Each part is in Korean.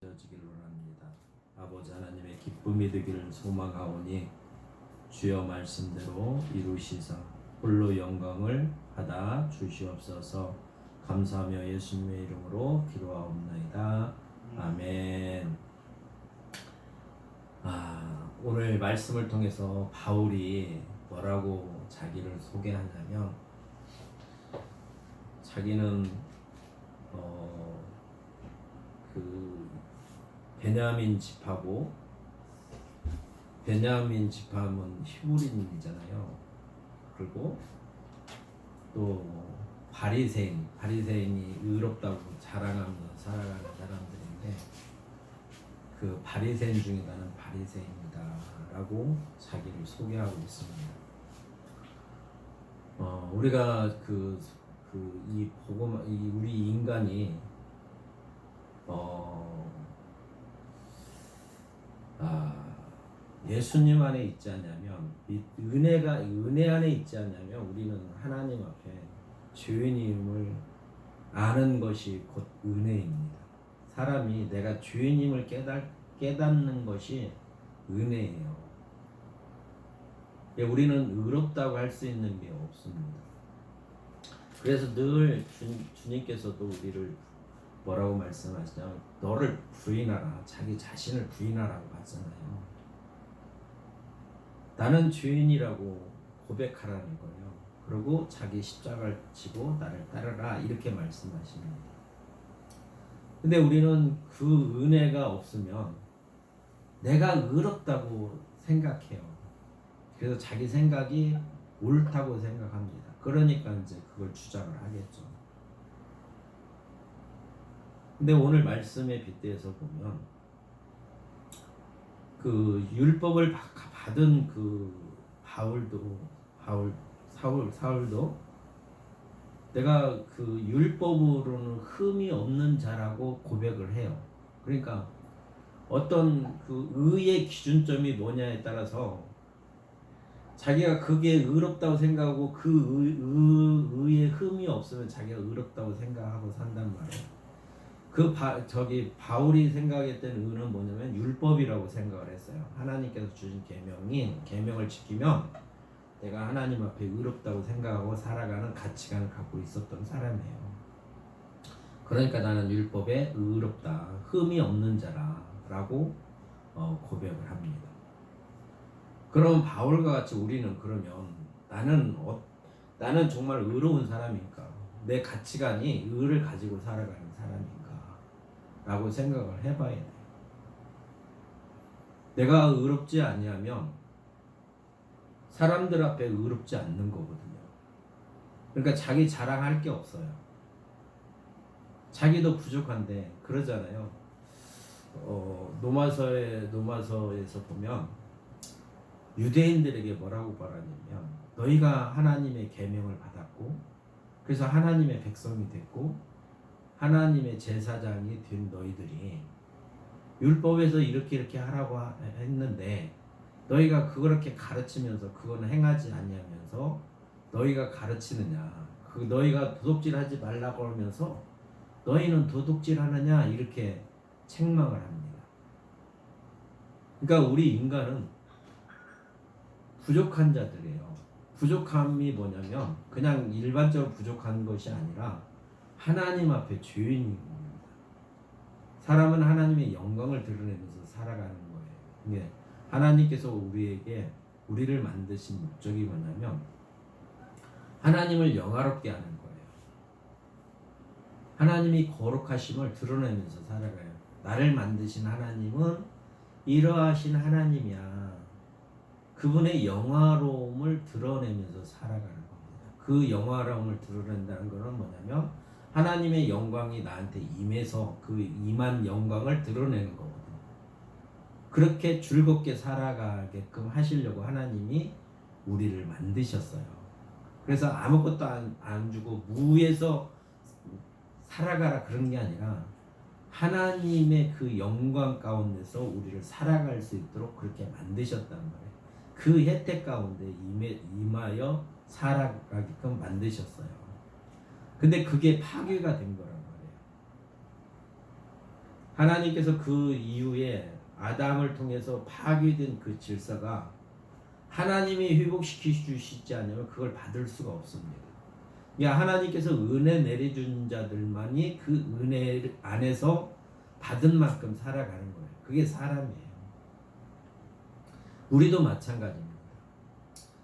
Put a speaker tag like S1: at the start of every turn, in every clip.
S1: 되어지기를 원합니다. 아버지 하나님의 기쁨이 되기를 소망하오니 주여 말씀대로 이루시사 홀로 영광을 받아 주시옵소서. 감사하며 예수님의 이름으로 기도하옵나이다. 아멘. 오늘 말씀을 통해서 바울이 뭐라고 자기를 소개하냐면, 자기는 베냐민 집하고, 베냐민 집하면 히브리인이잖아요. 그리고 또 바리새인이 의롭다고 자랑하면서 살아가는 사람들인데, 그 바리새인 중에 나는 바리새인이다라고 자기를 소개하고 있습니다. 우리가 우리 인간이 예수님 안에 있지 않냐면, 은혜 안에 있지 않냐면 우리는 하나님 앞에 죄인임을 아는 것이 곧 은혜입니다. 사람이 내가 죄인임을 깨닫는 것이 은혜예요. 우리는 의롭다고 할 수 있는 게 없습니다. 그래서 늘 주님께서도 우리를 뭐라고 말씀하시냐면, 너를 부인하라, 자기 자신을 부인하라고 하잖아요. 나는 죄인이라고 고백하라는 거예요. 그리고 자기 십자가를 지고 나를 따르라, 이렇게 말씀하십니다. 근데 우리는 그 은혜가 없으면 내가 의롭다고 생각해요. 그래서 자기 생각이 옳다고 생각합니다. 그러니까 이제 그걸 주장을 하겠죠. 근데 오늘 말씀에 빗대서 보면, 그 율법을 받은 그 사울도 내가 그 율법으로는 흠이 없는 자라고 고백을 해요. 그러니까 어떤 그 의의 기준점이 뭐냐에 따라서 자기가 그게 의롭다고 생각하고 그 의의 흠이 없으면 자기가 의롭다고 생각하고 산단 말이에요. 바울이 생각했던 의는 뭐냐면 율법이라고 생각을 했어요. 하나님께서 주신 계명을 지키면 내가 하나님 앞에 의롭다고 생각하고 살아가는 가치관을 갖고 있었던 사람이에요. 그러니까 나는 율법에 의롭다, 흠이 없는 자라라고 고백을 합니다. 그럼 바울과 같이 우리는 그러면 나는 정말 의로운 사람인가? 내 가치관이 의를 가지고 살아가는 사람인가? 라고 생각을 해봐야 돼요. 내가 의롭지 아니하면 사람들 앞에 의롭지 않는 거거든요. 그러니까 자기 자랑할 게 없어요. 자기도 부족한데 그러잖아요. 로마서에서 보면 유대인들에게 뭐라고 말하냐면, 너희가 하나님의 계명을 받았고 그래서 하나님의 백성이 됐고 하나님의 제사장이 된 너희들이 율법에서 이렇게 하라고 했는데 너희가 그렇게 가르치면서 그거는 행하지 아니하면서 너희가 가르치느냐, 너희가 도둑질하지 말라고 하면서 너희는 도둑질하느냐, 이렇게 책망을 합니다. 그러니까 우리 인간은 부족한 자들이에요. 부족함이 뭐냐면 그냥 일반적으로 부족한 것이 아니라 하나님 앞에 죄인입니다. 사람은 하나님의 영광을 드러내면서 살아가는 거예요. 하나님께서 우리를 만드신 목적이 뭐냐면 하나님을 영화롭게 하는 거예요. 하나님이 거룩하심을 드러내면서 살아가요. 나를 만드신 하나님은 이러하신 하나님이야. 그분의 영화로움을 드러내면서 살아가는 겁니다. 그 영화로움을 드러낸다는 것은 뭐냐면 하나님의 영광이 나한테 임해서 그 임한 영광을 드러내는 거거든요. 그렇게 즐겁게 살아가게끔 하시려고 하나님이 우리를 만드셨어요. 그래서 아무것도 안 주고 무에서 살아가라 그런 게 아니라 하나님의 그 영광 가운데서 우리를 살아갈 수 있도록 그렇게 만드셨단 말이에요. 그 혜택 가운데 임하여 살아가게끔 만드셨어요. 근데 그게 파괴가 된 거란 말이에요. 하나님께서 그 이후에 아담을 통해서 파괴된 그 질서가 하나님이 회복시켜 주시지 않으면 그걸 받을 수가 없습니다. 그러니까 하나님께서 은혜 내려준 자들만이 그 은혜 안에서 받은 만큼 살아가는 거예요. 그게 사람이에요. 우리도 마찬가지입니다.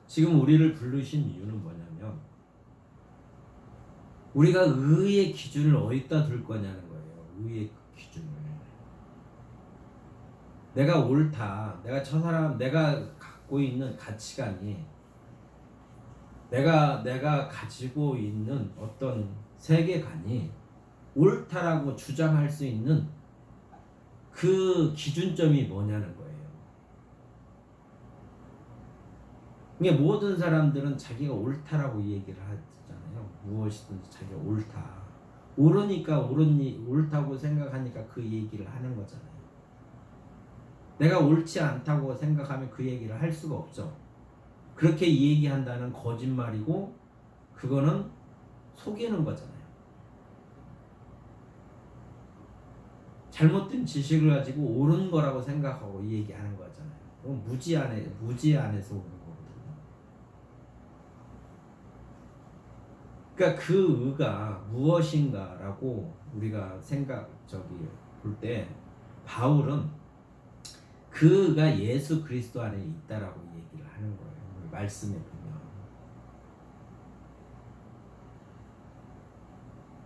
S1: 지금 우리를 부르신 이유는 뭐냐면 우리가 의의 기준을 어디다 둘 거냐는 거예요. 의의 기준을. 내가 옳다. 내가 저 사람, 내가 갖고 있는 가치관이 내가 가지고 있는 어떤 세계관이 옳다라고 주장할 수 있는 그 기준점이 뭐냐는 거예요. 이게 모든 사람들은 자기가 옳다라고 얘기를 하잖아요. 무엇이든지 자기가 옳다. 옳으니까 옳다고 생각하니까 그 얘기를 하는 거잖아요. 내가 옳지 않다고 생각하면 그 얘기를 할 수가 없죠. 그렇게 얘기한다는 거짓말이고 그거는 속이는 거잖아요. 잘못된 지식을 가지고 옳은 거라고 생각하고 얘기하는 거잖아요. 그건 무지 안에서 오는 거거든요. 그러니까 그 의가 무엇인가라고 우리가 볼 때 바울은 그 의가 예수 그리스도 안에 있다라고 얘기를 하는 거예요. 말씀에 보면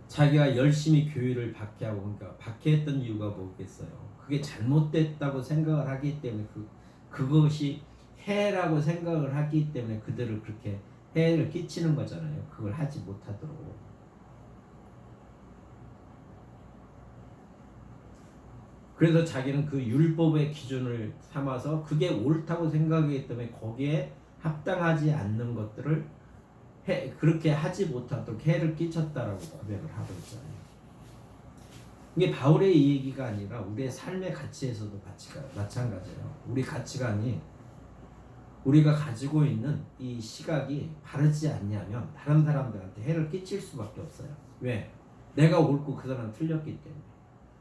S1: 자기가 열심히 교회를 박해하고 그러니까 박해했던 이유가 뭐겠어요? 그게 잘못됐다고 생각을 하기 때문에 그것이 해라고 생각을 하기 때문에 그들을 그렇게 해를 끼치는 거잖아요. 그걸 하지 못하도록. 그래서 자기는 그 율법의 기준을 삼아서 그게 옳다고 생각하기 때문에 거기에 합당하지 않는 것들을 그렇게 하지 못하도록 해를 끼쳤다라고 고백을 하고 있잖아요. 이게 바울의 얘기가 아니라 우리의 삶의 가치에서도 마찬가지예요. 우리 가치관이 우리가 가지고 있는 이 시각이 바르지 않냐면 다른 사람들한테 해를 끼칠 수밖에 없어요. 왜? 내가 옳고 그 사람은 틀렸기 때문에.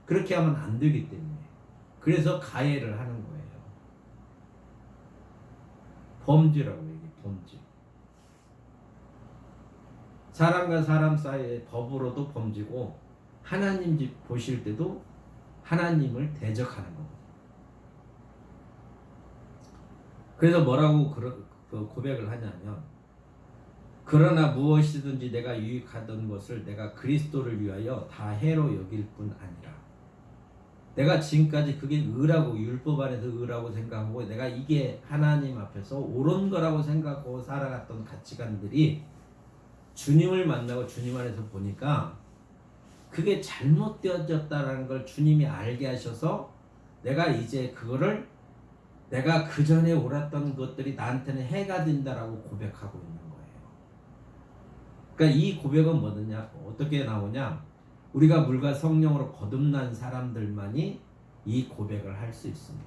S1: 그렇게 하면 안 되기 때문에. 그래서 가해를 하는 거예요. 범죄라고 얘기해요. 범죄. 사람과 사람 사이의 법으로도 범죄고 하나님 집 보실 때도 하나님을 대적하는 겁니다. 그래서 뭐라고 고백을 하냐면 그러나 무엇이든지 내가 유익하던 것을 내가 그리스도를 위하여 다 해로 여길 뿐 아니라 내가 지금까지 그게 의라고 율법 안에서 의라고 생각하고 내가 이게 하나님 앞에서 옳은 거라고 생각하고 살아갔던 가치관들이 주님을 만나고 주님 안에서 보니까 그게 잘못되어졌다는 걸 주님이 알게 하셔서 내가 이제 그거를 내가 그 전에 옳았던 것들이 나한테는 해가 된다라고 고백하고 있는 거예요. 그러니까 이 고백은 뭐냐? 어떻게 나오냐? 우리가 물과 성령으로 거듭난 사람들만이 이 고백을 할 수 있습니다.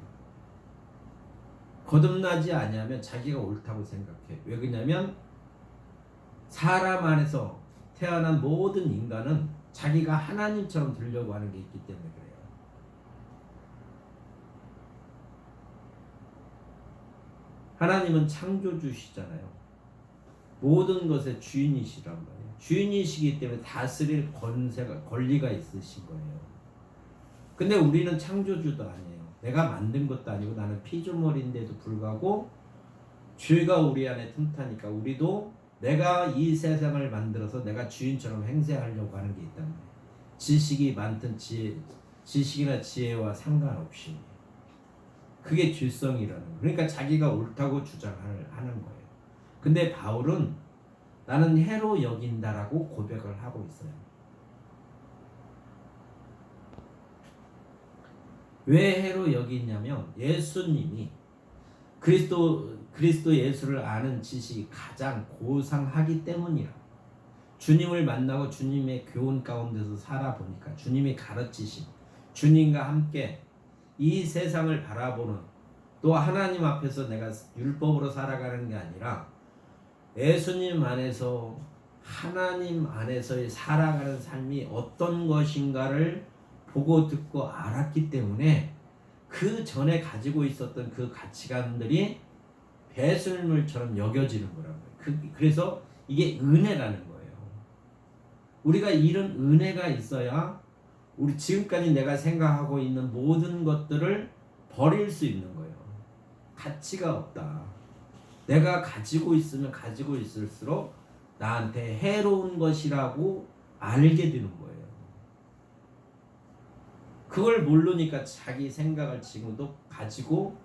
S1: 거듭나지 아니하면 자기가 옳다고 생각해. 왜 그러냐면 사람 안에서 태어난 모든 인간은 자기가 하나님처럼 되려고 하는 게 있기 때문에 그래요. 하나님은 창조주시잖아요. 모든 것의 주인이시란 말이에요. 주인이시기 때문에 다스릴 권리가 있으신 거예요. 근데 우리는 창조주도 아니에요. 내가 만든 것도 아니고 나는 피조물인데도 불구하고 죄가 우리 안에 틈타니까 우리도 내가 이 세상을 만들어서 내가 주인처럼 행세하려고 하는 게 있단 말이에요. 지식이 많든 지식이나 지혜와 상관없이 그게 죄성이라는 거예요. 그러니까 자기가 옳다고 주장을 하는 거예요. 근데 바울은 나는 해로 여긴다라고 고백을 하고 있어요. 왜 해로 여기냐면 예수님이 그리스도 예수를 아는 지식이 가장 고상하기 때문이라. 주님을 만나고 주님의 교훈 가운데서 살아보니까 주님이 가르치신 주님과 함께 이 세상을 바라보는 또 하나님 앞에서 내가 율법으로 살아가는 게 아니라 예수님 안에서 하나님 안에서의 살아가는 삶이 어떤 것인가를 보고 듣고 알았기 때문에 그 전에 가지고 있었던 그 가치관들이 배설물처럼 여겨지는 거라고요. 그래서 이게 은혜라는 거예요. 우리가 이런 은혜가 있어야 우리 지금까지 내가 생각하고 있는 모든 것들을 버릴 수 있는 거예요. 가치가 없다. 내가 가지고 있으면 가지고 있을수록 나한테 해로운 것이라고 알게 되는 거예요. 그걸 모르니까 자기 생각을 지금도 가지고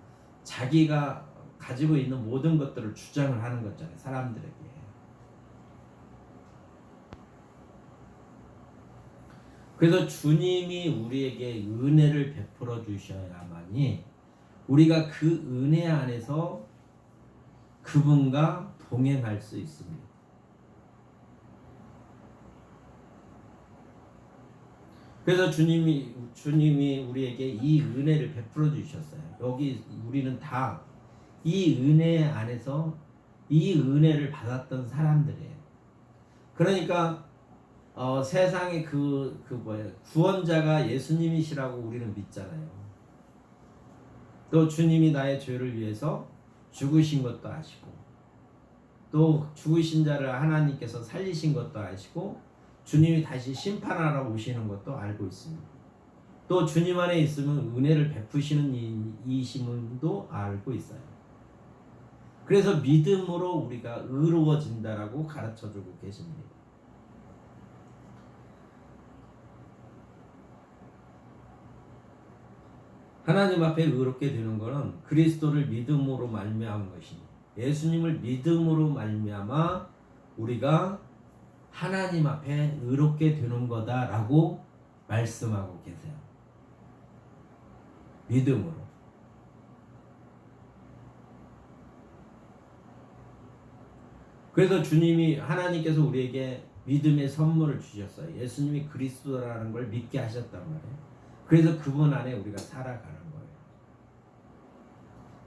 S1: 자기가 가지고 있는 모든 것들을 주장을 하는 거잖아요. 사람들에게. 그래서 주님이 우리에게 은혜를 베풀어 주셔야만이 우리가 그 은혜 안에서 그분과 동행할 수 있습니다. 그래서 주님이 우리에게 이 은혜를 베풀어 주셨어요. 여기 우리는 다 이 은혜 안에서 이 은혜를 받았던 사람들이에요. 그러니까 세상에 구원자가 예수님이시라고 우리는 믿잖아요. 또 주님이 나의 죄를 위해서 죽으신 것도 아시고, 또 죽으신 자를 하나님께서 살리신 것도 아시고, 주님이 다시 심판하러 오시는 것도 알고 있습니다. 또 주님 안에 있으면 은혜를 베푸시는 이심도 알고 있어요. 그래서 믿음으로 우리가 의로워진다라고 가르쳐주고 계십니다. 하나님 앞에 의롭게 되는 것은 그리스도를 믿음으로 말미암은 것이니, 예수님을 믿음으로 말미암아 우리가 하나님 앞에 의롭게 되는 거다라고 말씀하고 계세요. 믿음으로. 그래서 하나님께서 우리에게 믿음의 선물을 주셨어요. 예수님이 그리스도라는 걸 믿게 하셨단 말이에요. 그래서 그분 안에 우리가 살아가는 거예요.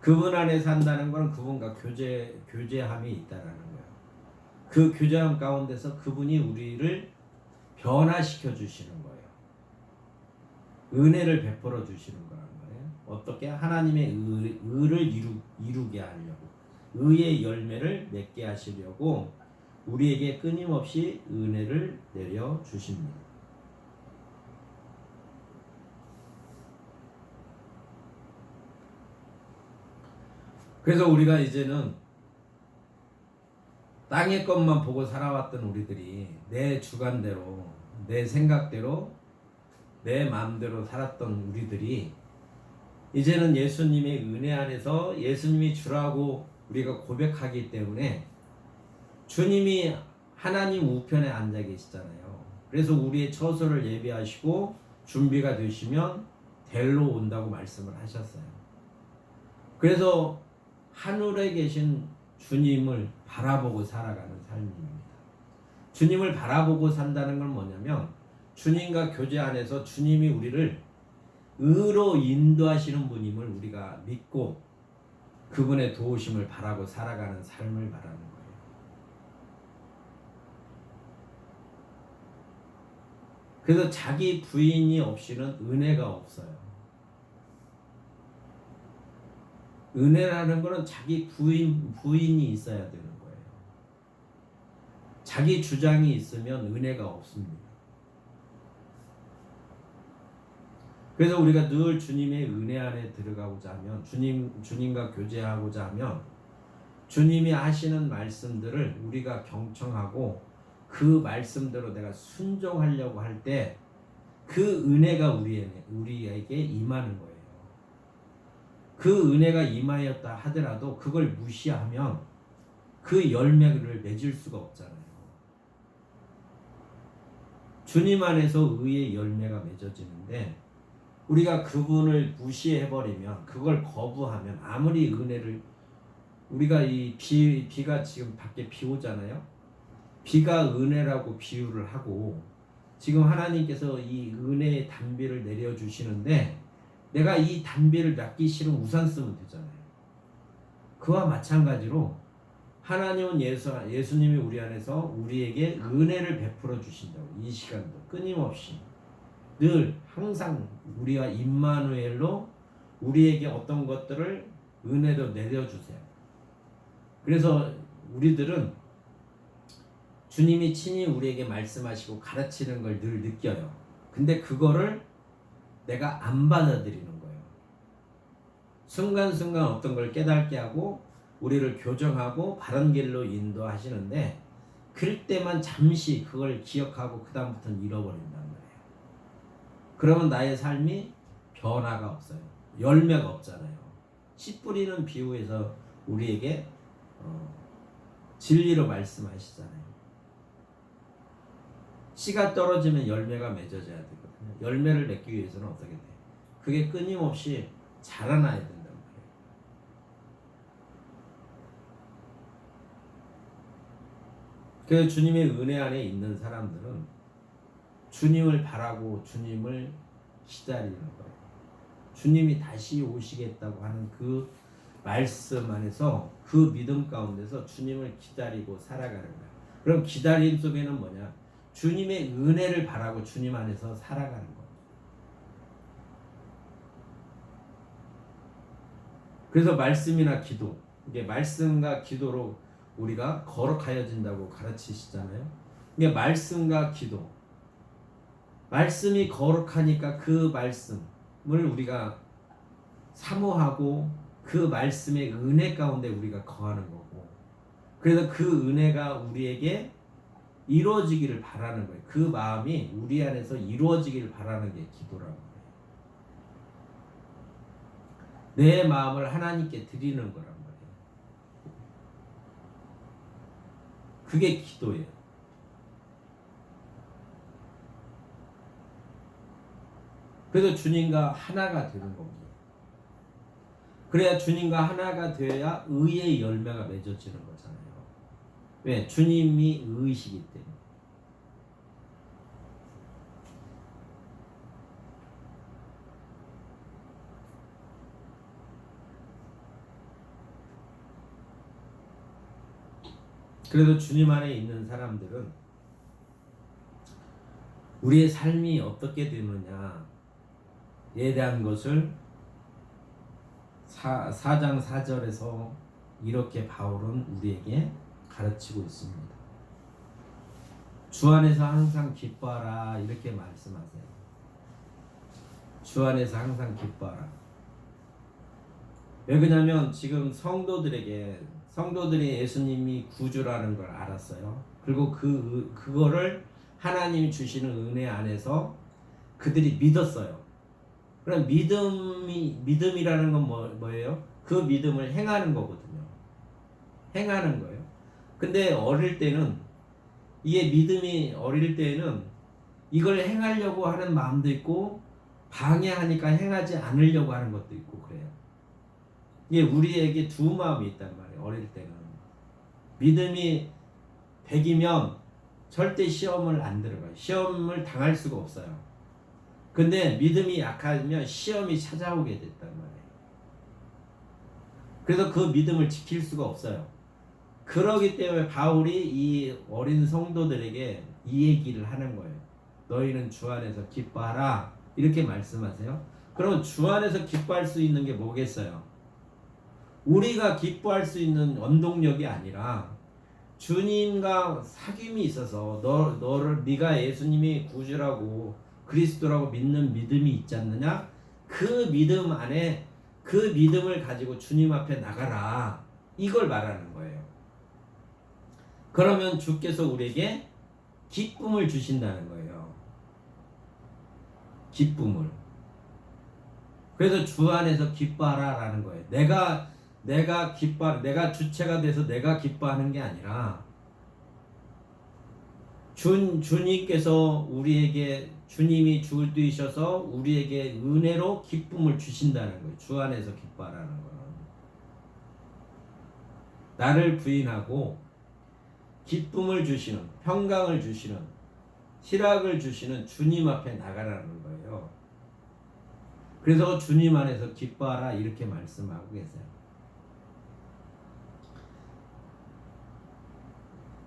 S1: 그분 안에 산다는 건 그분과 교제함이 있다라는 거예요. 그 교제함 가운데서 그분이 우리를 변화시켜 주시는 거예요. 은혜를 베풀어 주시는 거란 말이에요. 어떻게? 하나님의 의를 이루게 하려고, 의의 열매를 맺게 하시려고 우리에게 끊임없이 은혜를 내려 주십니다. 그래서 우리가 이제는 땅의 것만 보고 살아왔던 우리들이 내 주관대로, 내 생각대로, 내 마음대로 살았던 우리들이 이제는 예수님의 은혜 안에서 예수님이 주라고 우리가 고백하기 때문에 주님이 하나님 우편에 앉아 계시잖아요. 그래서 우리의 처소를 예비하시고 준비가 되시면 데리러 온다고 말씀을 하셨어요. 그래서 하늘에 계신 주님을 바라보고 살아가는 삶입니다. 주님을 바라보고 산다는 건 뭐냐면 주님과 교제 안에서 주님이 우리를 의로 인도하시는 분임을 우리가 믿고 그분의 도우심을 바라고 살아가는 삶을 말하는 거예요. 그래서 자기 부인이 없이는 은혜가 없어요. 은혜라는 것은 자기 부인이 있어야 되는 거예요. 자기 주장이 있으면 은혜가 없습니다. 그래서 우리가 늘 주님의 은혜 안에 들어가고자 하면, 주님과 교제하고자 하면 주님이 하시는 말씀들을 우리가 경청하고 그 말씀대로 내가 순종하려고 할 때 그 은혜가 우리에게 임하는 거예요. 그 은혜가 임하였다 하더라도 그걸 무시하면 그 열매를 맺을 수가 없잖아요. 주님 안에서 의의 열매가 맺어지는데 우리가 그분을 무시해버리면, 그걸 거부하면, 아무리 은혜를, 우리가 이 비가 지금 밖에 비 오잖아요. 비가 은혜라고 비유를 하고 지금 하나님께서 이 은혜의 단비를 내려주시는데 내가 이 단비를 맞기 싫으면 우산 쓰면 되잖아요. 그와 마찬가지로 하나님은 예수님이 우리 안에서 우리에게 은혜를 베풀어 주신다고, 이 시간도 끊임없이 늘 항상 우리와 임마누엘로 우리에게 어떤 것들을 은혜로 내려주세요. 그래서 우리들은 주님이 친히 우리에게 말씀하시고 가르치는 걸 늘 느껴요. 근데 그거를 내가 안 받아들이는 거예요. 순간순간 어떤 걸 깨닫게 하고 우리를 교정하고 바른 길로 인도하시는데 그럴 때만 잠시 그걸 기억하고 그 다음부터는 잃어버린단 말이에요. 그러면 나의 삶이 변화가 없어요. 열매가 없잖아요. 씨 뿌리는 비유에서 우리에게 진리로 말씀하시잖아요. 씨가 떨어지면 열매가 맺어져야 되거든요. 열매를 맺기 위해서는 어떻게 돼요? 그게 끊임없이 자라나야 된단 말이에요. 그래서 주님의 은혜 안에 있는 사람들은 주님을 바라고 주님을 기다리는 거예요. 주님이 다시 오시겠다고 하는 그 말씀 안에서 그 믿음 가운데서 주님을 기다리고 살아가는 거예요. 그럼 기다림 속에는 뭐냐? 주님의 은혜를 바라고 주님 안에서 살아가는 거예요. 그래서 말씀이나 기도, 이게 말씀과 기도로 우리가 거룩하여진다고 가르치시잖아요. 이게 말씀과 기도, 말씀이 거룩하니까 그 말씀을 우리가 사모하고 그 말씀의 은혜 가운데 우리가 거하는 거고, 그래서 그 은혜가 우리에게 이루어지기를 바라는 거예요. 그 마음이 우리 안에서 이루어지기를 바라는 게 기도라고 해요. 내 마음을 하나님께 드리는 거란 말이에요. 그게 기도예요. 그래서 주님과 하나가 되는 겁니다. 그래야 주님과 하나가 되어야 의의 열매가 맺어지는 거잖아요. 왜? 주님이 의이시기 때문에. 그래도 주님 안에 있는 사람들은 우리의 삶이 어떻게 되느냐에 대한 것을 4장 4절에서 이렇게 바울은 우리에게 가르치고 있습니다. 주 안에서 항상 기뻐하라 이렇게 말씀하세요. 주 안에서 항상 기뻐하라. 왜 그러냐면 지금 성도들이 예수님이 구주라는 걸 알았어요. 그리고 그거를 하나님이 주시는 은혜 안에서 그들이 믿었어요. 그럼 믿음이라는 건 뭐예요? 그 믿음을 행하는 거거든요. 행하는 거예요. 근데 어릴 때는 이걸 행하려고 하는 마음도 있고 방해하니까 행하지 않으려고 하는 것도 있고 그래요. 이게 우리에게 두 마음이 있단 말이에요. 어릴 때는 믿음이 100이면 절대 시험을 안 들어가요. 시험을 당할 수가 없어요. 근데 믿음이 약하면 시험이 찾아오게 됐단 말이에요. 그래서 그 믿음을 지킬 수가 없어요. 그러기 때문에 바울이 이 어린 성도들에게 이 얘기를 하는 거예요. 너희는 주 안에서 기뻐하라 이렇게 말씀하세요. 그럼 주 안에서 기뻐할 수 있는 게 뭐겠어요? 우리가 기뻐할 수 있는 원동력이 아니라 주님과 사귐이 있어서 네가 예수님이 구주라고 그리스도라고 믿는 믿음이 있지 않느냐? 그 믿음 안에 그 믿음을 가지고 주님 앞에 나가라. 이걸 말하는 거예요. 그러면 주께서 우리에게 기쁨을 주신다는 거예요. 기쁨을. 그래서 주 안에서 기뻐하라라는 거예요. 내가 주체가 돼서 내가 기뻐하는 게 아니라 주님께서 주님이 주 되셔서 우리에게 은혜로 기쁨을 주신다는 거예요. 주 안에서 기뻐하라는 거는 나를 부인하고 기쁨을 주시는, 평강을 주시는, 희락을 주시는 주님 앞에 나가라는 거예요. 그래서 주님 안에서 기뻐하라 이렇게 말씀하고 계세요.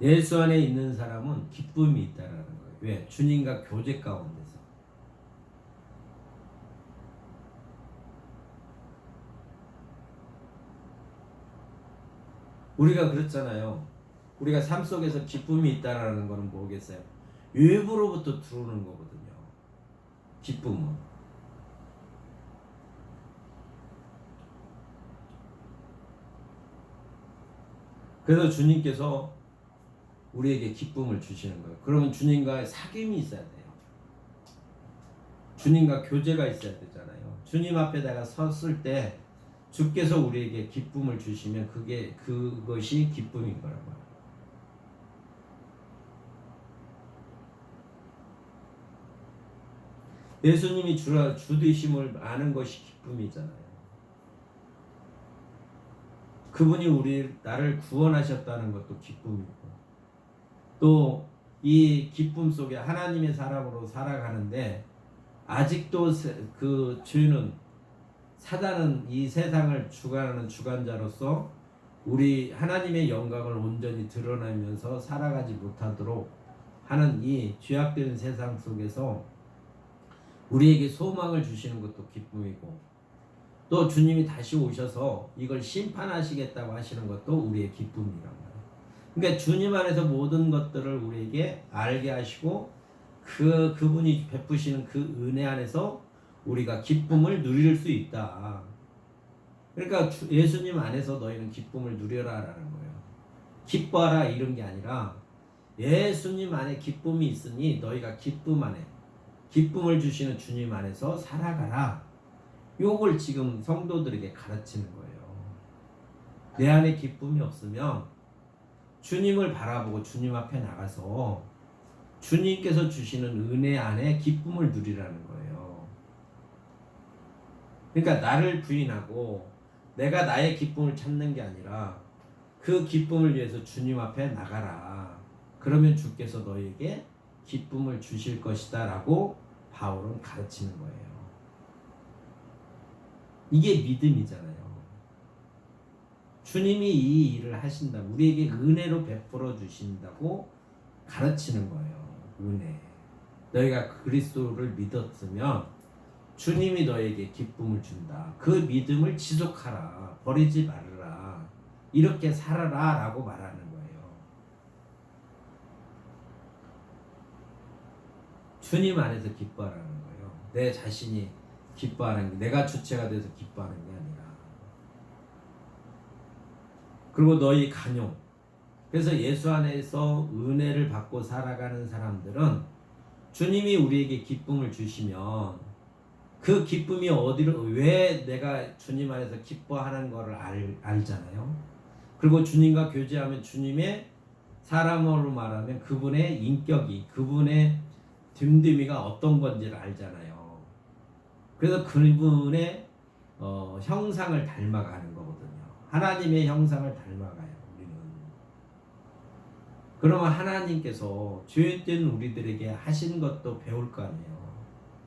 S1: 예수 안에 있는 사람은 기쁨이 있다라는 거예요. 왜? 주님과 교제 가운데서. 우리가 그렇잖아요. 우리가 삶 속에서 기쁨이 있다라는 거는 뭐겠어요? 외부로부터 들어오는 거거든요. 기쁨은. 그래서 주님께서 우리에게 기쁨을 주시는 거예요. 그러면 주님과의 사귐이 있어야 돼요. 주님과 교제가 있어야 되잖아요. 주님 앞에다가 섰을 때 주께서 우리에게 기쁨을 주시면 그것이 기쁨인 거라고요. 예수님이 주 되심을 아는 것이 기쁨이잖아요. 그분이 나를 구원하셨다는 것도 기쁨이고, 또 이 기쁨 속에 하나님의 사람으로 살아가는데 아직도 그 죄는, 사단은 이 세상을 주관하는 주관자로서 우리 하나님의 영광을 온전히 드러내면서 살아가지 못하도록 하는 이 죄악된 세상 속에서 우리에게 소망을 주시는 것도 기쁨이고, 또 주님이 다시 오셔서 이걸 심판하시겠다고 하시는 것도 우리의 기쁨이란 말이에요. 그러니까 주님 안에서 모든 것들을 우리에게 알게 하시고 그분이 베푸시는 그 은혜 안에서 우리가 기쁨을 누릴 수 있다. 그러니까 예수님 안에서 너희는 기쁨을 누려라라는 거예요. 기뻐하라 이런 게 아니라 예수님 안에 기쁨이 있으니 너희가 기쁨 안에, 기쁨을 주시는 주님 안에서 살아가라. 요걸 지금 성도들에게 가르치는 거예요. 내 안에 기쁨이 없으면 주님을 바라보고 주님 앞에 나가서 주님께서 주시는 은혜 안에 기쁨을 누리라는 거예요. 그러니까 나를 부인하고 내가 나의 기쁨을 찾는 게 아니라 그 기쁨을 위해서 주님 앞에 나가라. 그러면 주께서 너에게 기쁨을 주실 것이다 라고 바울은 가르치는 거예요. 이게 믿음이잖아요. 주님이 이 일을 하신다, 우리에게 은혜로 베풀어 주신다고 가르치는 거예요. 은혜. 너희가 그리스도를 믿었으면 주님이 너에게 기쁨을 준다. 그 믿음을 지속하라. 버리지 말라. 이렇게 살아라 라고 말하는 거예요. 주님 안에서 기뻐하라는 거예요. 내 자신이 기뻐하는 게, 내가 주체가 돼서 기뻐하는 게 아니라. 그리고 너희 간용. 그래서 예수 안에서 은혜를 받고 살아가는 사람들은 주님이 우리에게 기쁨을 주시면 그 기쁨이 왜 내가 주님 안에서 기뻐하는 것을 알잖아요. 그리고 주님과 교제하면 주님의, 사람으로 말하면 그분의 인격이, 그분의 됨됨이가 어떤 건지를 알잖아요. 그래서 그분의 형상을 닮아가는 거거든요. 하나님의 형상을 닮아가요, 우리는. 그러면 하나님께서 죄인된 우리들에게 하신 것도 배울 거 아니에요.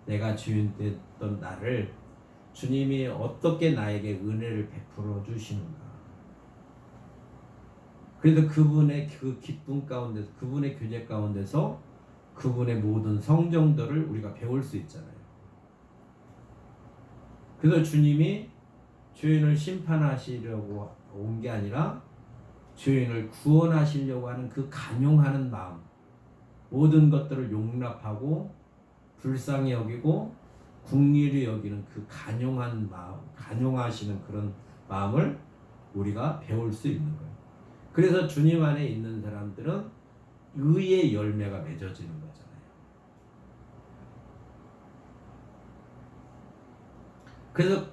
S1: 내가 죄인됐던 나를 주님이 어떻게 나에게 은혜를 베풀어 주시는가. 그래서 그분의 그 기쁨 가운데서, 그분의 교제 가운데서 그분의 모든 성정들을 우리가 배울 수 있잖아요. 그래서 주님이 죄인을 심판하시려고 온 게 아니라 죄인을 구원하시려고 하는 그 간용하는 마음, 모든 것들을 용납하고 불쌍히 여기고 긍휼히 여기는 그 간용한 마음, 간용하시는 그런 마음을 우리가 배울 수 있는 거예요. 그래서 주님 안에 있는 사람들은 의의 열매가 맺어지는 거잖아요. 그래서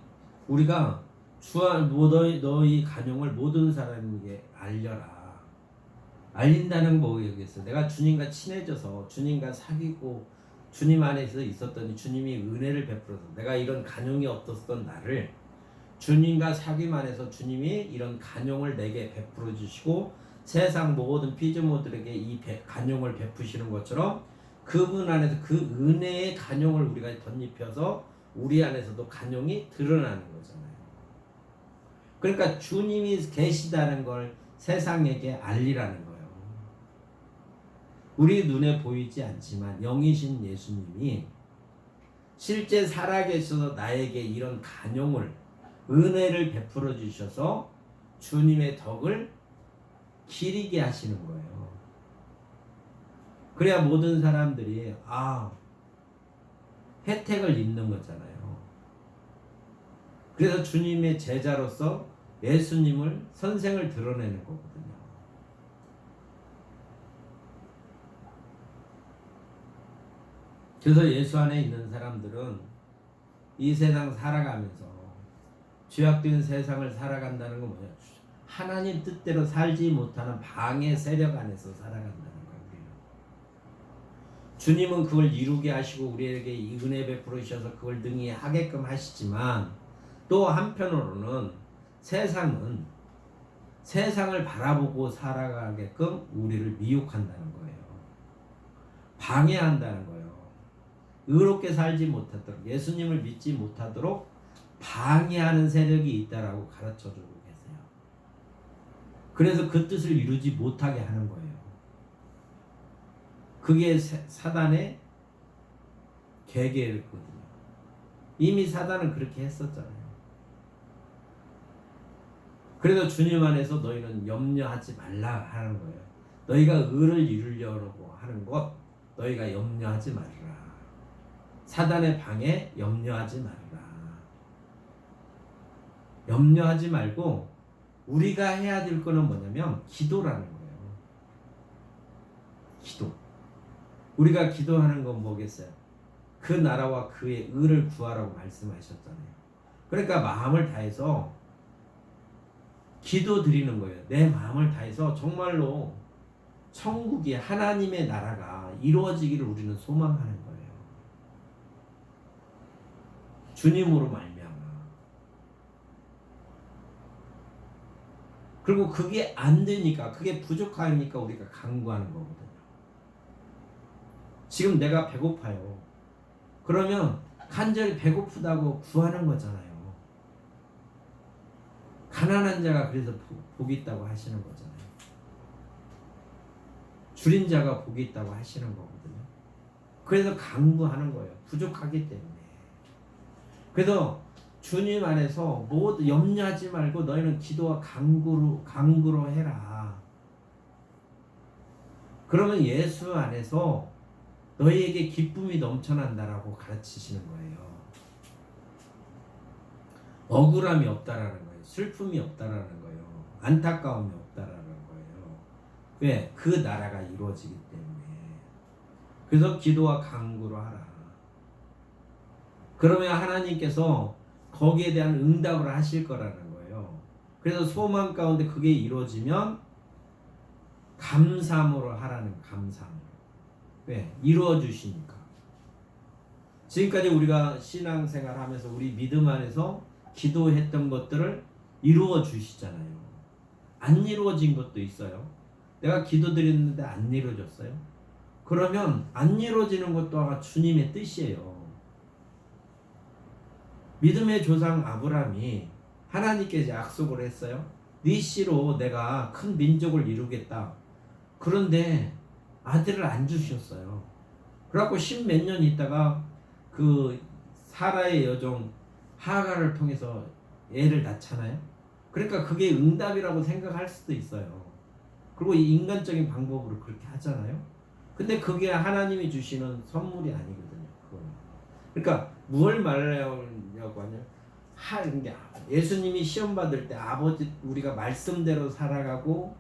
S1: 우리가 너희 간용을 모든 사람에게 알려라. 알린다는 뭐겠어? 내가 주님과 친해져서 주님과 사귀고 주님 안에서 있었더니 주님이 은혜를 베풀어서 내가 이런 간용이 없었던 나를 주님과 사귐 안에서 주님이 이런 간용을 내게 베풀어 주시고 세상 모든 피조물들에게 이 간용을 베푸시는 것처럼 그분 안에서 그 은혜의 간용을 우리가 덧입혀서 우리 안에서도 간용이 드러나는 거잖아요. 그러니까 주님이 계시다는 걸 세상에게 알리라는 거예요. 우리 눈에 보이지 않지만 영이신 예수님이 실제 살아계셔서 나에게 이런 간용을, 은혜를 베풀어 주셔서 주님의 덕을 기리게 하시는 거예요. 그래야 모든 사람들이 혜택을 입는 거잖아요. 그래서 주님의 제자로서 예수님을 선생을 드러내는 거거든요. 그래서 예수 안에 있는 사람들은 이 세상 살아가면서 죄악된 세상을 살아간다는 건 뭐냐? 하나님 뜻대로 살지 못하는 방해 세력 안에서 살아간다는 거예요. 주님은 그걸 이루게 하시고 우리에게 이 은혜 베풀으셔서 그걸 능히 하게끔 하시지만 또 한편으로는 세상을 바라보고 살아가게끔 우리를 미혹한다는 거예요. 방해한다는 거예요. 의롭게 살지 못하도록, 예수님을 믿지 못하도록 방해하는 세력이 있다라고 가르쳐주고 계세요. 그래서 그 뜻을 이루지 못하게 하는 거예요. 그게 사단의 계계였거든요. 이미 사단은 그렇게 했었잖아요. 그래서 주님 안에서 너희는 염려하지 말라 하는 거예요. 너희가 의를 이루려고 하는 것 너희가 염려하지 말라. 사단의 방해 염려하지 말라. 염려하지 말고 우리가 해야 될 거는 뭐냐면 기도라는 거예요. 기도. 우리가 기도하는 건 뭐겠어요? 그 나라와 그의 의를 구하라고 말씀하셨잖아요. 그러니까 마음을 다해서 기도 드리는 거예요. 내 마음을 다해서 정말로 천국이 하나님의 나라가 이루어지기를 우리는 소망하는 거예요. 주님으로 말미암아. 그리고 그게 안 되니까, 그게 부족하니까 우리가 간구하는 거거든요. 지금 내가 배고파요. 그러면 간절히 배고프다고 구하는 거잖아요. 가난한 자가 그래서 복이 있다고 하시는 거잖아요. 줄인 자가 복이 있다고 하시는 거거든요. 그래서 간구하는 거예요. 부족하기 때문에. 그래서 주님 안에서 모두 염려하지 말고 너희는 기도와 간구로 해라. 그러면 예수 안에서 너희에게 기쁨이 넘쳐난다라고 가르치시는 거예요. 억울함이 없다라는 거예요. 슬픔이 없다라는 거예요. 안타까움이 없다라는 거예요. 왜? 그 나라가 이루어지기 때문에. 그래서 기도와 간구로 하라. 그러면 하나님께서 거기에 대한 응답을 하실 거라는 거예요. 그래서 소망 가운데 그게 이루어지면 감사함으로 하라는 감사함으로. 왜? 이루어 주시니까. 지금까지 우리가 신앙생활 하면서 우리 믿음 안에서 기도했던 것들을 이루어 주시잖아요. 안 이루어진 것도 있어요. 내가 기도드렸는데 안 이루어졌어요. 그러면 안 이루어지는 것도 아마 주님의 뜻이에요. 믿음의 조상 아브라함이 하나님께 약속을 했어요. 네 씨로 내가 큰 민족을 이루겠다. 그런데 아들을 안 주셨어요. 그래갖고 10몇 년 있다가 그 사라의 여종 하갈을 통해서 애를 낳잖아요. 그러니까 그게 응답이라고 생각할 수도 있어요. 그리고 이 인간적인 방법으로 그렇게 하잖아요. 근데 그게 하나님이 주시는 선물이 아니거든요. 그거는. 그러니까 무엇을 말하려고 하냐? 예수님이 시험 받을 때 아버지 우리가 말씀대로 살아간다고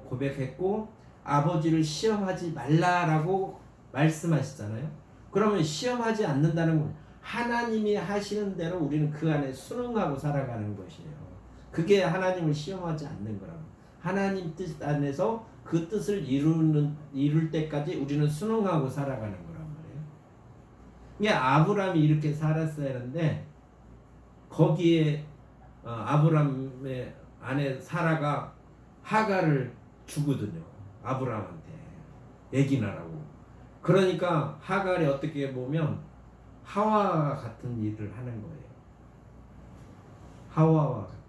S1: 고백했고 아버지를 시험하지 말라라고 말씀하시잖아요. 그러면 시험하지 않는다는 건 하나님이 하시는 대로 우리는 그 안에 순응하고 살아가는 것이에요. 그게 하나님을 시험하지 않는 거라고. 하나님 뜻 안에서 그 뜻을 이룰 때까지 우리는 순응하고 살아가는 거란 말이에요. 이게 아브라함이 이렇게 살았어야 하는데 거기에 아브라함의 아내 사라가 하갈을 주거든요. 아브라함한테 애기 낳으라고. 그러니까 하갈이 어떻게 보면 하와와 같은 일을 하는 거예요. 하와와 같은.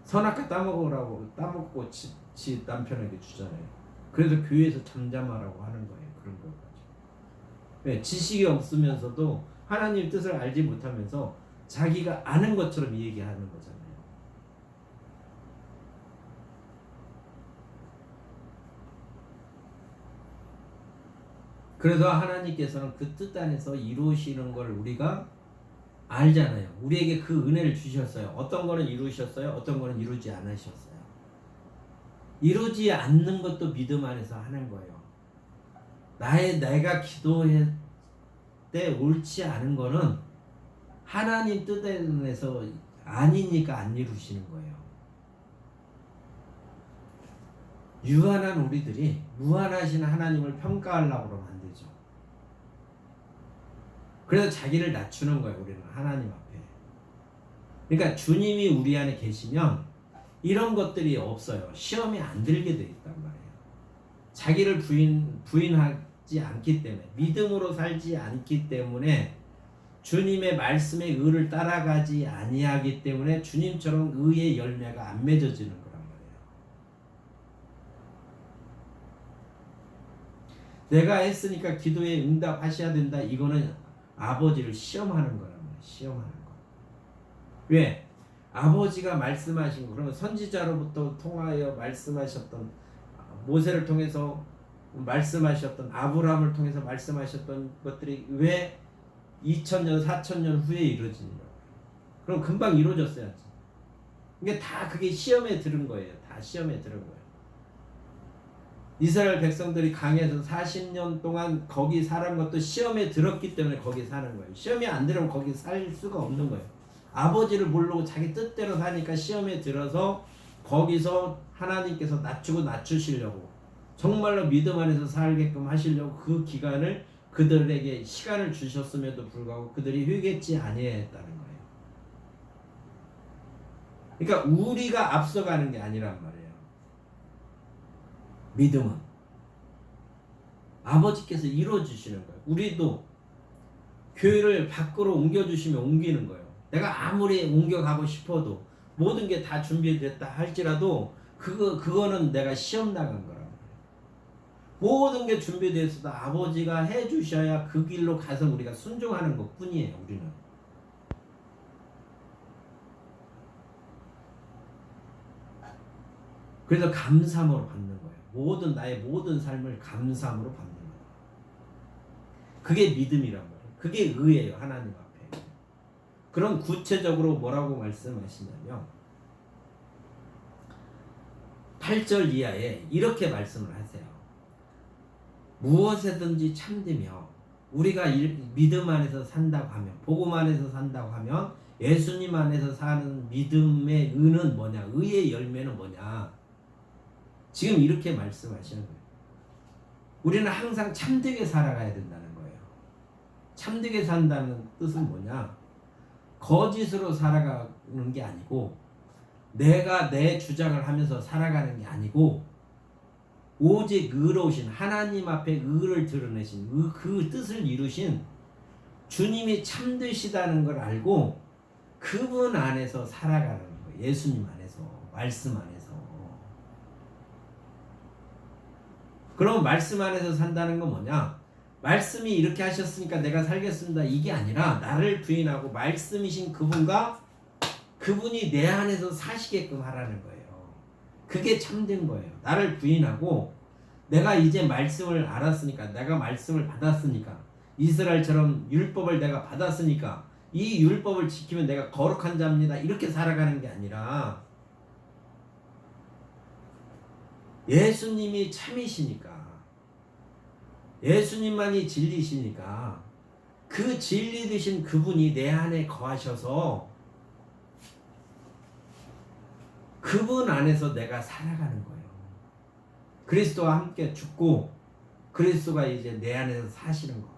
S1: 선악과 따먹고 지 남편에게 주잖아요. 그래서 교회에서 잠잠하라고 하는 거예요. 그런 것까지. 왜? 지식이 없으면서도 하나님 뜻을 알지 못하면서 자기가 아는 것처럼 얘기하는 거잖아요. 그래서 하나님께서는 그 뜻 안에서 이루시는 걸 우리가 알잖아요. 우리에게 그 은혜를 주셨어요. 어떤 거는 이루셨어요. 어떤 거는 이루지 않으셨어요. 이루지 않는 것도 믿음 안에서 하는 거예요. 내가 기도할 때 옳지 않은 거는 하나님 뜻 안에서 아니니까 안 이루시는 거예요. 유한한 우리들이 무한하신 하나님을 평가하려고 그러면 안 되죠. 그래서 자기를 낮추는 거예요. 우리는 하나님 앞에. 그러니까 주님이 우리 안에 계시면 이런 것들이 없어요. 시험에 안 들게 돼 있단 말이에요. 자기를 부인하지 않기 때문에, 믿음으로 살지 않기 때문에, 주님의 말씀의 의를 따라가지 아니하기 때문에 주님처럼 의의 열매가 안 맺어지는 거란 말이에요. 내가 했으니까 기도에 응답하셔야 된다. 이거는 아버지를 시험하는 거란 말이에요. 시험하는 거. 왜? 아버지가 말씀하신 거, 그러면 선지자로부터 통하여 말씀하셨던, 모세를 통해서 말씀하셨던, 아브라함을 통해서 말씀하셨던 것들이 왜 2000년, 4000년 후에 이루어지느냐. 그럼 금방 이루어졌어야지. 그게 시험에 들은 거예요. 다 시험에 들은 거예요. 이스라엘 백성들이 강에서 40년 동안 거기 사는 것도 시험에 들었기 때문에 거기 사는 거예요. 시험이 안 들으면 거기 살 수가 없는 거예요. 아버지를 모르고 자기 뜻대로 사니까 시험에 들어서 거기서 하나님께서 낮추시려고, 정말로 믿음 안에서 살게끔 하시려고 그 기간을, 그들에게 시간을 주셨음에도 불구하고 그들이 회개치 아니했다는 거예요. 그러니까 우리가 앞서가는 게 아니란 말이에요. 믿음은 아버지께서 이루어주시는 거예요. 우리도 교회를 밖으로 옮겨주시면 옮기는 거예요. 내가 아무리 옮겨가고 싶어도 모든 게 다 준비됐다 할지라도 그거는 내가 시험 나간 거란 말이에요. 모든 게 준비됐어도 아버지가 해주셔야 그 길로 가서 우리가 순종하는 것 뿐이에요. 우리는. 그래서 감사함으로 받는 거예요. 나의 모든 삶을 감사함으로 받는 거예요. 그게 믿음이란 말이에요. 그게 의예요. 하나님 앞에. 그럼 구체적으로 뭐라고 말씀하시냐면 8절 이하에 이렇게 말씀을 하세요. 무엇에든지 참되며, 우리가 믿음 안에서 산다고 하면, 복음 안에서 산다고 하면, 예수님 안에서 사는 믿음의 의는 뭐냐, 의의 열매는 뭐냐, 지금 이렇게 말씀하시는 거예요. 우리는 항상 참되게 살아가야 된다는 거예요. 참되게 산다는 뜻은 뭐냐, 거짓으로 살아가는 게 아니고, 내가 내 주장을 하면서 살아가는 게 아니고, 오직 의로우신 하나님 앞에 의를 드러내신 그 뜻을 이루신 주님이 참되시다는 걸 알고 그분 안에서 살아가는 거예요. 예수님 안에서, 말씀 안에서. 그럼 말씀 안에서 산다는 건 뭐냐? 말씀이 이렇게 하셨으니까 내가 살겠습니다. 이게 아니라 나를 부인하고 말씀이신 그분이 내 안에서 사시게끔 하라는 거예요. 그게 참된 거예요. 나를 부인하고 내가 이제 말씀을 알았으니까, 내가 말씀을 받았으니까, 이스라엘처럼 율법을 내가 받았으니까 이 율법을 지키면 내가 거룩한 자입니다. 이렇게 살아가는 게 아니라 예수님이 참이시니까, 예수님만이 진리시니까 그 진리 되신 그분이 내 안에 거하셔서 그분 안에서 내가 살아가는 거예요. 그리스도와 함께 죽고 그리스도가 이제 내 안에서 사시는 거.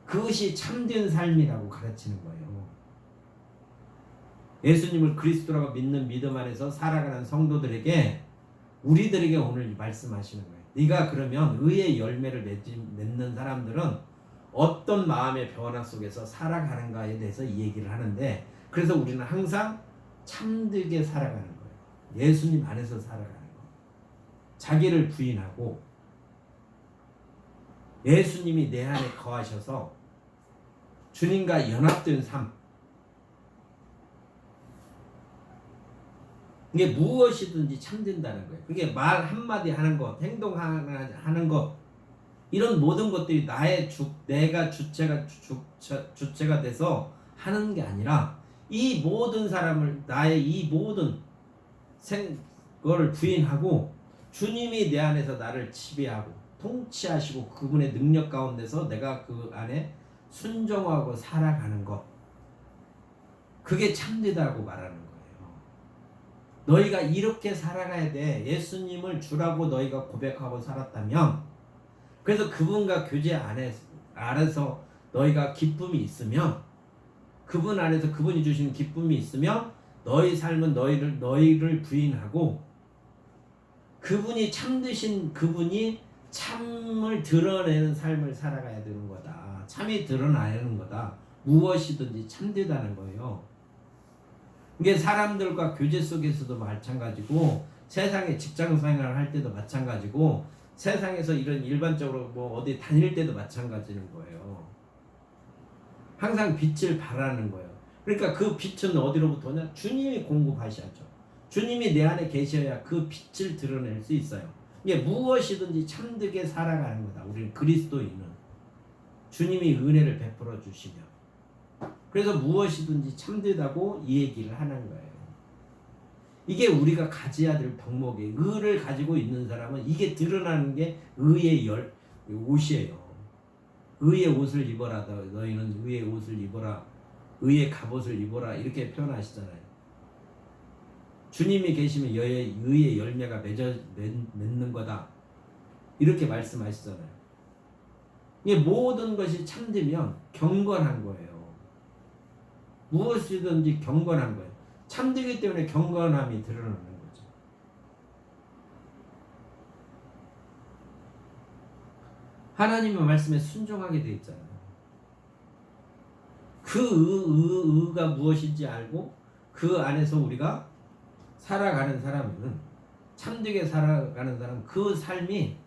S1: 그것이 참된 삶이라고 가르치는 거예요. 예수님을 그리스도라고 믿는 믿음 안에서 살아가는 성도들에게, 우리들에게 오늘 말씀하시는 거예요. 네가 그러면 의의 열매를 맺는 사람들은 어떤 마음의 변화 속에서 살아가는가에 대해서 이 얘기를 하는데, 그래서 우리는 항상 참되게 살아가는 거예요. 예수님 안에서 살아가는 거. 자기를 부인하고 예수님이 내 안에 거하셔서 주님과 연합된 삶. 이게 무엇이든지 참된다는 거예요. 그게 말 한마디 하는 것, 행동 하는 것, 이런 모든 것들이 내가 주체가 돼서 하는 게 아니라 이 모든 사람을 나의 이 모든 걸 부인하고 주님이 내 안에서 나를 지배하고 통치하시고 그분의 능력 가운데서 내가 그 안에 순종하고 살아가는 것, 그게 참되다고 말하는 거예요. 너희가 이렇게 살아가야 돼. 예수님을 주라고 너희가 고백하고 살았다면, 그래서 그분과 교제 안에서 너희가 기쁨이 있으면, 그분 안에서 그분이 주시는 기쁨이 있으면 너희 삶은 너희를 부인하고 그분이 참되신 그분이 참을 드러내는 삶을 살아가야 되는 거다. 참이 드러나는 거다. 무엇이든지 참되다는 거예요. 이게 사람들과 교제 속에서도 마찬가지고, 세상에 직장 생활을 할 때도 마찬가지고, 세상에서 이런 일반적으로 뭐 어디 다닐 때도 마찬가지인 거예요. 항상 빛을 발하는 거예요. 그러니까 그 빛은 어디로부터 오냐? 주님이 공급하셔야죠. 주님이 내 안에 계셔야 그 빛을 드러낼 수 있어요. 이게 무엇이든지 참되게 살아가는 거다. 우리는 그리스도인은 주님이 은혜를 베풀어 주시며, 그래서 무엇이든지 참되다고 이 얘기를 하는 거예요. 이게 우리가 가져야 될 덕목이에요. 의를 가지고 있는 사람은 이게 드러나는 게 의의 옷이에요. 의의 옷을 입어라. 너희는 의의 옷을 입어라. 의의 갑옷을 입어라. 이렇게 표현하시잖아요. 주님이 계시면 의의 열매가 맺는 거다. 이렇게 말씀하시잖아요. 이게 모든 것이 참되면 경건한 거예요. 무엇이든지 경건한 거예요. 참되기 때문에 경건함이 드러나는 거죠. 하나님의 말씀에 순종하게 되어 있잖아요. 그 의가 무엇인지 알고 그 안에서 우리가 살아가는 사람은, 참되게 살아가는 사람은 그 삶이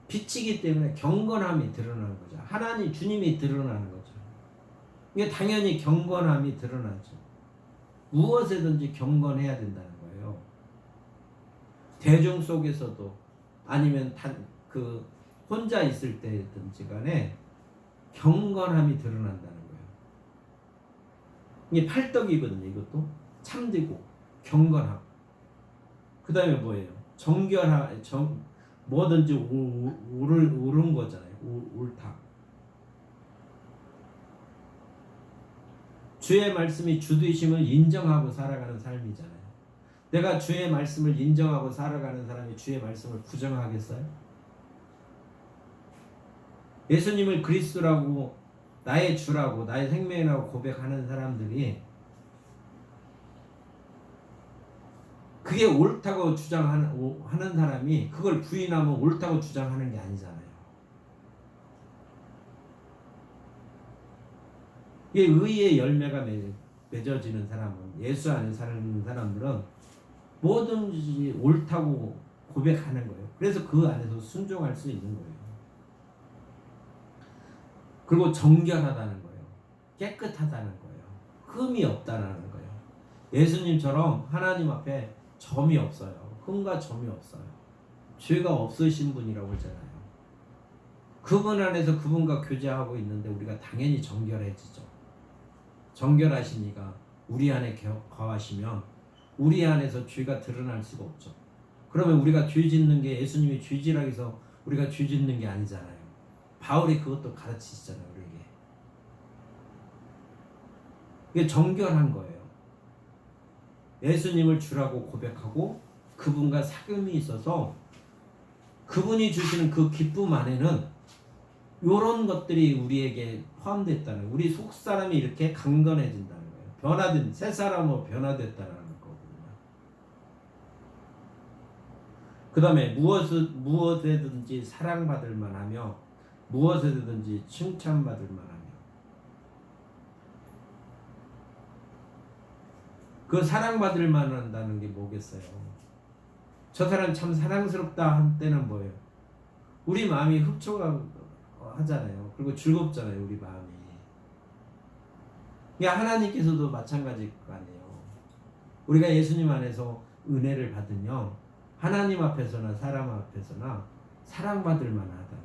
S1: 빛이기 때문에 경건함이 드러나는 거죠. 하나님, 주님이 드러나는 거죠. 이게 당연히 경건함이 드러나죠. 무엇에든지 경건해야 된다는 거예요. 대중 속에서도 아니면 혼자 있을 때든지 간에 경건함이 드러난다는 거예요. 이게 팔떡이거든요. 이것도 참되고 경건함. 그 다음에 뭐예요? 뭐든지 옳은 거잖아요. 옳다. 주의 말씀이 주되심을 인정하고 살아가는 삶이잖아요. 내가 주의 말씀을 인정하고 살아가는 사람이 주의 말씀을 부정하겠어요? 예수님을 그리스도라고, 나의 주라고, 나의 생명이라고 고백하는 사람들이 그게 옳다고 주장하는 사람이 그걸 부인하면 옳다고 주장하는 게 아니잖아요. 이게 의의 열매가 맺어지는 사람은, 예수 안에 사는 사람들은 뭐든지 옳다고 고백하는 거예요. 그래서 그 안에서 순종할 수 있는 거예요. 그리고 정결하다는 거예요. 깨끗하다는 거예요. 흠이 없다는 거예요. 예수님처럼 하나님 앞에 점이 없어요. 흠과 점이 없어요. 죄가 없으신 분이라고 했잖아요. 그분 안에서 그분과 교제하고 있는데 우리가 당연히 정결해지죠. 정결하시니까 우리 안에 거하시면 우리 안에서 죄가 드러날 수가 없죠. 그러면 우리가 죄 짓는 게 예수님이 죄지라고 해서 우리가 죄 짓는 게 아니잖아요. 바울이 그것도 가르치시잖아요. 우리에게. 이게 정결한 거예요. 예수님을 주라고 고백하고 그분과 사귐이 있어서 그분이 주시는 그 기쁨 안에는 이런 것들이 우리에게 포함됐다는 거예요. 우리 속사람이 이렇게 강건해진다는 거예요. 새 사람으로 변화됐다는 거거든요. 그 다음에 무엇에든지 사랑받을 만하며 무엇에든지 칭찬받을 만하며, 그 사랑받을 만한다는 게 뭐겠어요? 저 사람 참 사랑스럽다 한 때는 뭐예요? 우리 마음이 흡족하잖아요. 그리고 즐겁잖아요. 우리 마음이. 하나님께서도 마찬가지일 거 아니에요. 우리가 예수님 안에서 은혜를 받으면 하나님 앞에서나 사람 앞에서나 사랑받을 만하다.